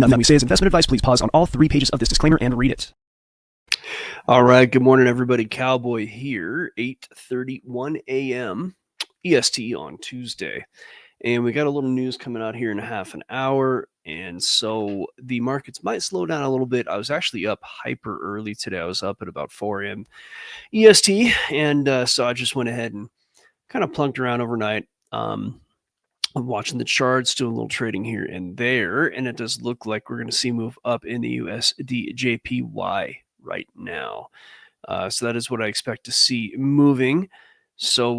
Nothing we say is investment advice. Please pause on all 3 pages of this disclaimer and read it. All right. Good morning, everybody. Cowboy here, 8:31 a.m. EST on Tuesday. And we got a little news coming out here in a half an hour. And so the markets might slow down a little bit. I was actually up hyper early today. I was up at about 4 a.m. EST. And so I just went ahead and kind of plunked around overnight. I'm watching the charts, doing a little trading here and there. And it does look like we're going to see move up in the USDJPY right now. So that is what I expect to see moving. So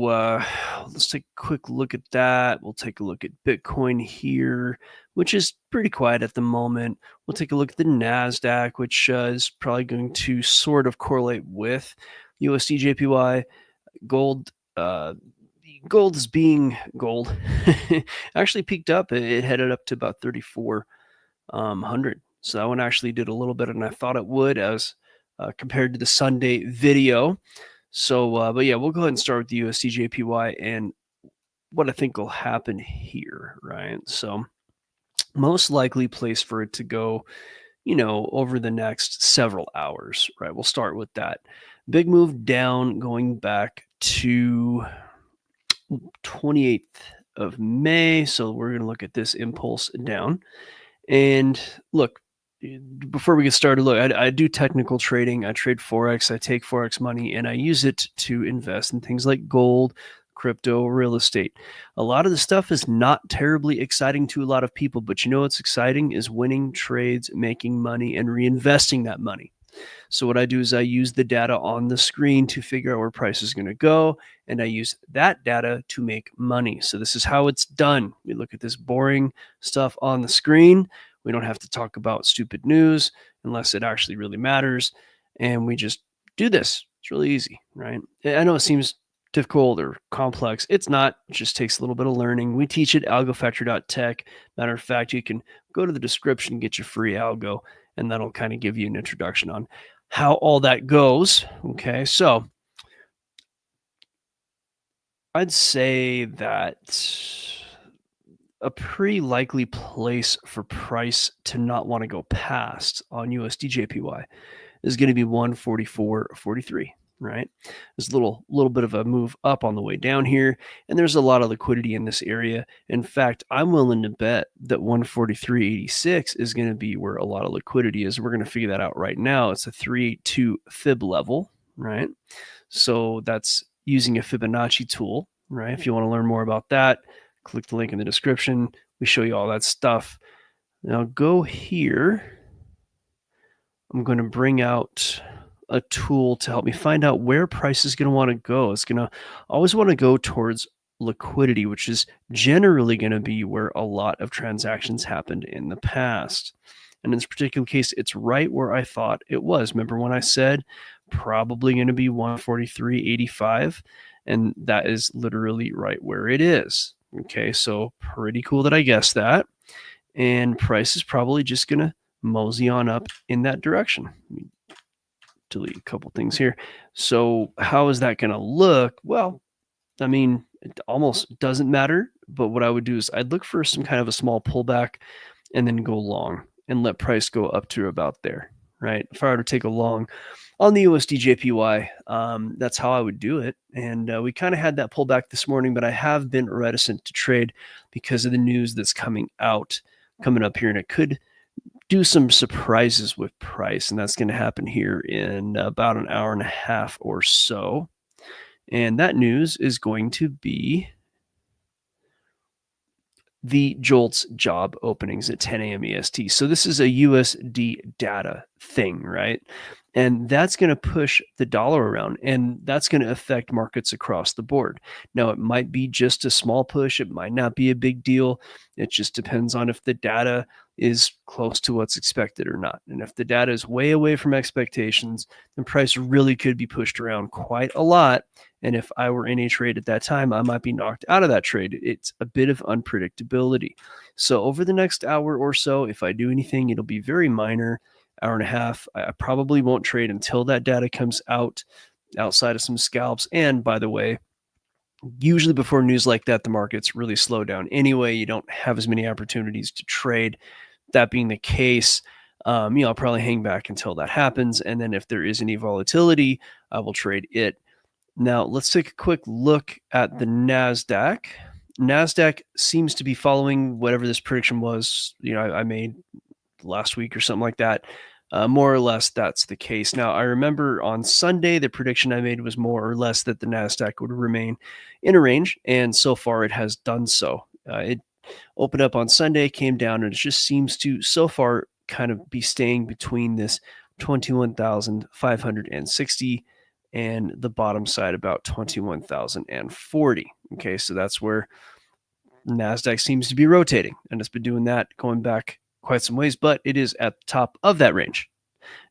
let's take a quick look at that. We'll take a look at Bitcoin here, which is pretty quiet at the moment. We'll take a look at the NASDAQ, which is probably going to sort of correlate with USDJPY. Gold, gold is being gold. Actually peaked up. It headed up to about 3,400. So that one actually did a little better than I thought it would as compared to the Sunday video. So, but yeah, we'll go ahead and start with the USDJPY and what I think will happen here, right? So most likely place for it to go, over the next several hours, right? We'll start with that. Big move down going back to 28th of May. So we're going to look at this impulse down. And look, before we get started, look, I do technical trading. I trade forex. I take forex money and I use it to invest in things like gold, crypto, real estate. A lot of the stuff is not terribly exciting to a lot of people, but what's exciting is winning trades, making money, and reinvesting that money. So what I do is I use the data on the screen to figure out where price is going to go, and I use that data to make money. So this is how it's done. We look at this boring stuff on the screen. We don't have to talk about stupid news unless it actually really matters. And we just do this. It's really easy, right? I know it seems difficult or complex. It's not. It just takes a little bit of learning. We teach it algofactory.tech. Matter of fact, you can go to the description and get your free algo, and that'll kind of give you an introduction on how all that goes. Okay, so I'd say that a pretty likely place for price to not want to go past on USDJPY is going to be 144.43, right? There's a little bit of a move up on the way down here, and there's a lot of liquidity in this area. In fact, I'm willing to bet that 143.86 is going to be where a lot of liquidity is. We're going to figure that out right now. It's a 382 fib level, right? So that's using a Fibonacci tool, right? If you want to learn more about that, click the link in the description. We show you all that stuff. Now go here. I'm going to bring out a tool to help me find out where price is going to want to go. It's going to always want to go towards liquidity, which is generally going to be where a lot of transactions happened in the past. And in this particular case, it's right where I thought it was. Remember when I said probably going to be 143.85? And that is literally right where it is. Okay, so pretty cool that I guessed that. And price is probably just going to mosey on up in that direction. Let me delete a couple things here. So how is that going to look? Well, I mean, it almost doesn't matter. But what I would do is I'd look for some kind of a small pullback and then go long and let price go up to about there, right? If I were to take a long on the USDJPY, that's how I would do it. And we kind of had that pullback this morning, but I have been reticent to trade because of the news that's coming up here, and it could do some surprises with price, and that's going to happen here in about an hour and a half or so. And that news is going to be the JOLTS job openings at 10 a.m. EST. So this is a USD data thing, right? And that's going to push the dollar around, and that's going to affect markets across the board. Now, it might be just a small push. It might not be a big deal. It just depends on if the data is close to what's expected or not. And if the data is way away from expectations, then price really could be pushed around quite a lot. And if I were in a trade at that time, I might be knocked out of that trade. It's a bit of unpredictability. So over the next hour or so, if I do anything, it'll be very minor. Hour and a half. I probably won't trade until that data comes out, outside of some scalps. And by the way, usually before news like that, the markets really slow down anyway. You don't have as many opportunities to trade that being the case, I'll probably hang back until that happens. And then if there is any volatility, I will trade it. Now, let's take a quick look at the NASDAQ. NASDAQ seems to be following whatever this prediction was, I made last week or something like that. More or less, that's the case. Now, I remember on Sunday, the prediction I made was more or less that the NASDAQ would remain in a range, and so far it has done so. It opened up on Sunday, came down, and it just seems to, so far, kind of be staying between this 21,560 and the bottom side about 21,040. Okay, so that's where NASDAQ seems to be rotating, and it's been doing that going back quite some ways, but it is at the top of that range.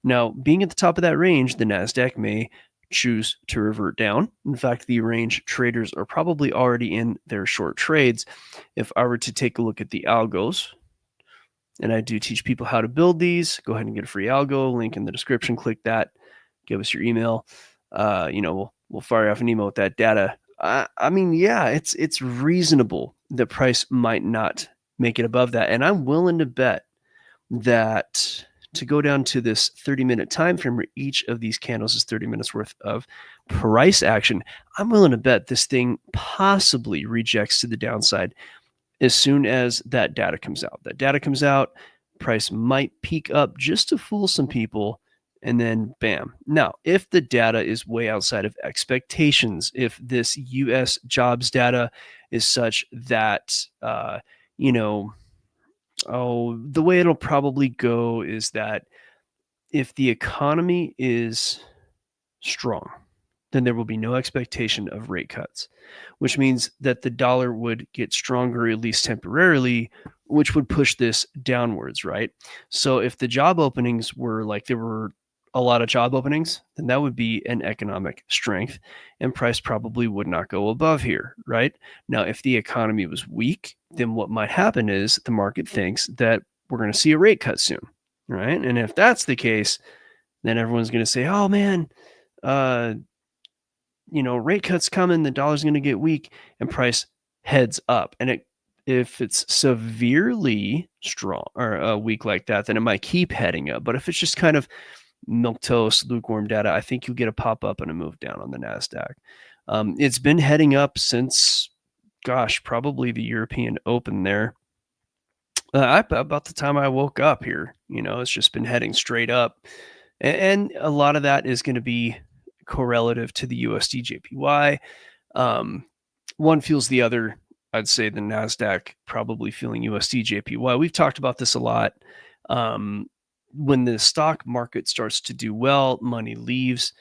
Now, being at the top of that range, the NASDAQ may choose to revert down. In fact, the range traders are probably already in their short trades. If I were to take a look at the algos, and I do teach people how to build these, go ahead and get a free algo, link in the description, click that, give us your email. We'll fire off an email with that data. I mean, yeah, it's reasonable the price might not make it above that. And I'm willing to bet that to go down to this 30-minute time frame where each of these candles is 30 minutes worth of price action, I'm willing to bet this thing possibly rejects to the downside as soon as that data comes out. That data comes out, price might peak up just to fool some people, and then bam. Now, if the data is way outside of expectations, if this US jobs data is such that, the way it'll probably go is that if the economy is strong, then there will be no expectation of rate cuts, which means that the dollar would get stronger, at least temporarily, which would push this downwards, right? So if the job openings were like there were a lot of job openings, then that would be an economic strength, and price probably would not go above here, right? Now, if the economy was weak, then what might happen is the market thinks that we're going to see a rate cut soon, right? And if that's the case, then everyone's going to say, oh man, rate cuts coming, the dollar's going to get weak, and price heads up. And if it's severely strong or weak like that, then it might keep heading up. But if it's just kind of milquetoast, lukewarm data, I think you'll get a pop up and a move down on the NASDAQ. It's been heading up since, probably the European Open there. About the time I woke up here, it's just been heading straight up. And a lot of that is going to be correlative to the USDJPY. One fuels the other. I'd say the NASDAQ probably feeling USDJPY. We've talked about this a lot. When the stock market starts to do well, money leaves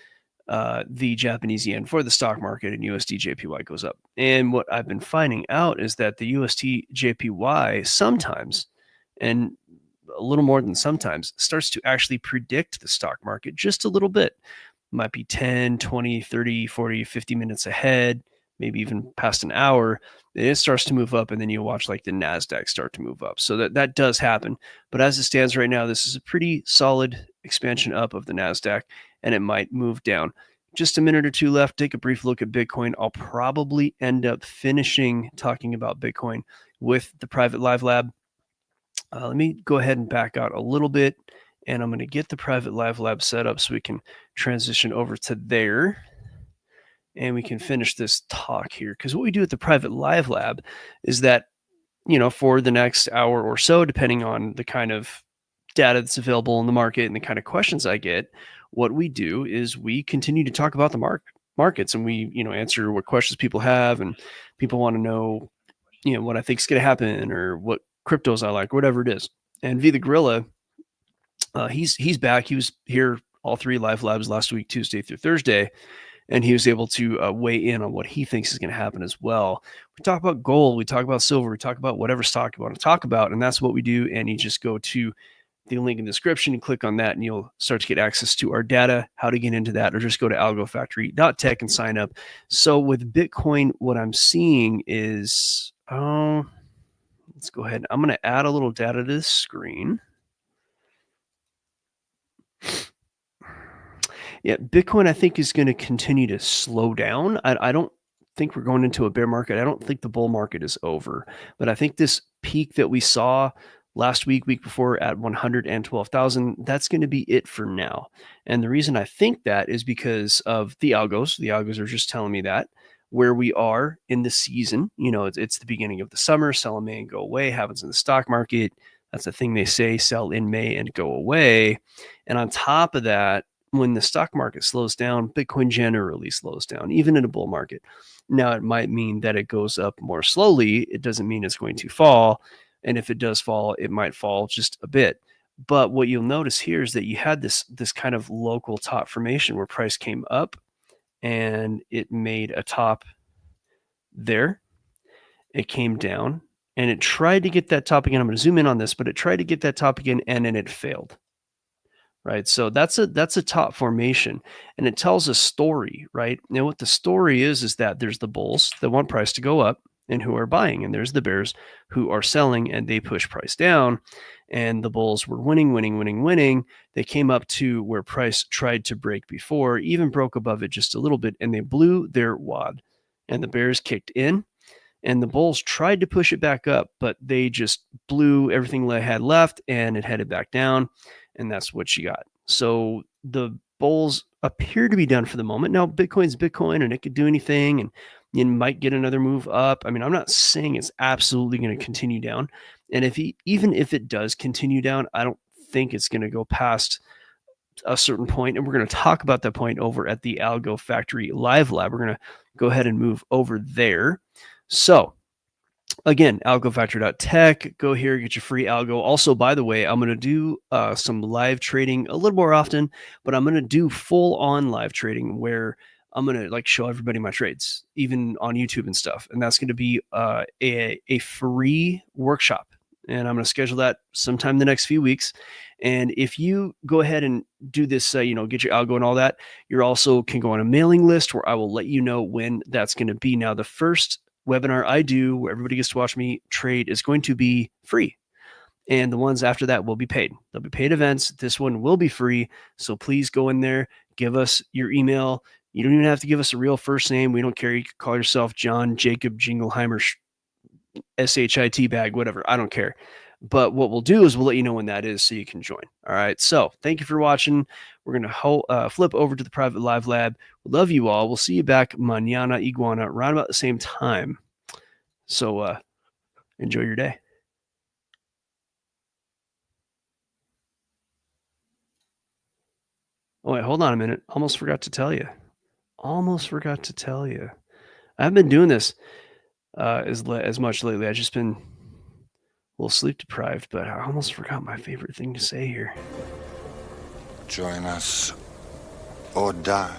the Japanese yen for the stock market, and USDJPY goes up. And what I've been finding out is that the USDJPY sometimes, and a little more than sometimes, starts to actually predict the stock market just a little bit. Might be 10, 20, 30, 40, 50 minutes ahead, maybe even past an hour. It starts to move up, and then you watch like the NASDAQ start to move up. So that does happen. But as it stands right now, this is a pretty solid expansion up of the NASDAQ, and it might move down. Just a minute or two left. Take a brief look at Bitcoin. I'll probably end up finishing talking about Bitcoin with the private live lab. Let me go ahead and back out a little bit, and I'm going to get the private live lab set up so we can transition over to there. And we can finish this talk here, because what we do at the private live lab is that, for the next hour or so, depending on the kind of data that's available in the market and the kind of questions I get, what we do is we continue to talk about the markets, and we, answer what questions people have, and people want to know, what I think is going to happen, or what cryptos I like, whatever it is. And V the Gorilla, he's back. He was here all three live labs last week, Tuesday through Thursday. And he was able to weigh in on what he thinks is going to happen as well. We talk about gold, we talk about silver, we talk about whatever stock you want to talk about, and that's what we do. And you just go to the link in the description and click on that, and you'll start to get access to our data, how to get into that, or just go to algofactory.tech and sign up. So with Bitcoin, what I'm seeing is, let's go ahead. I'm going to add a little data to this screen. Yeah, Bitcoin, I think, is going to continue to slow down. I don't think we're going into a bear market. I don't think the bull market is over. But I think this peak that we saw last week, week before at 112,000. That's going to be it for now. And the reason I think that is because of the algos. The algos are just telling me that where we are in the season, it's the beginning of the summer, sell in May and go away, happens in the stock market. That's the thing they say, sell in May and go away. And on top of that, when the stock market slows down, Bitcoin generally slows down, even in a bull market. Now, it might mean that it goes up more slowly. It doesn't mean it's going to fall. And if it does fall, it might fall just a bit. But what you'll notice here is that you had this kind of local top formation where price came up and it made a top there. It came down and it tried to get that top again. I'm going to zoom in on this, but it tried to get that top again and then it failed. Right. So that's a top formation and it tells a story, right? Now what the story is that there's the bulls that want price to go up and who are buying, and there's the bears who are selling and they push price down, and the bulls were winning. They came up to where price tried to break before, even broke above it just a little bit, and they blew their wad, and the bears kicked in. And the bulls tried to push it back up, but they just blew everything they had left and it headed back down. And that's what you got. So the bulls appear to be done for the moment. Now, Bitcoin's Bitcoin and it could do anything and you might get another move up. I mean, I'm not saying it's absolutely going to continue down. And even if it does continue down, I don't think it's going to go past a certain point. And we're going to talk about that point over at the Algo Factory Live Lab. We're going to go ahead and move over there. So again, algofactory.tech, go here, get your free algo. Also, by the way, I'm going to do some live trading a little more often, but I'm going to do full on live trading where I'm going to show everybody my trades, even on YouTube and stuff. And that's going to be a free workshop. And I'm going to schedule that sometime in the next few weeks. And if you go ahead and do this, get your algo and all that, you also can go on a mailing list where I will let you know when that's going to be. Now, the first webinar I do where everybody gets to watch me trade is going to be free. And the ones after that will be paid. They'll be paid events. This one will be free. So please go in there, give us your email. You don't even have to give us a real first name. We don't care. You can call yourself John Jacob Jingleheimer, SHIT bag, whatever. I don't care. But what we'll do is we'll let you know when that is so you can join. All right. So thank you for watching. We're going to flip over to the private live lab. We love you all. We'll see you back mañana iguana around about the same time. So enjoy your day. Oh, wait, hold on a minute. Almost forgot to tell you. I haven't been doing this as much lately. I've just been a little sleep deprived, but I almost forgot my favorite thing to say here. Join us or die.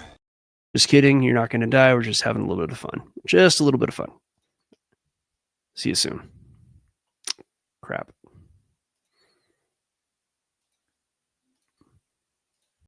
Just kidding. You're not going to die. We're just having a little bit of fun. Just a little bit of fun. See you soon. Crap.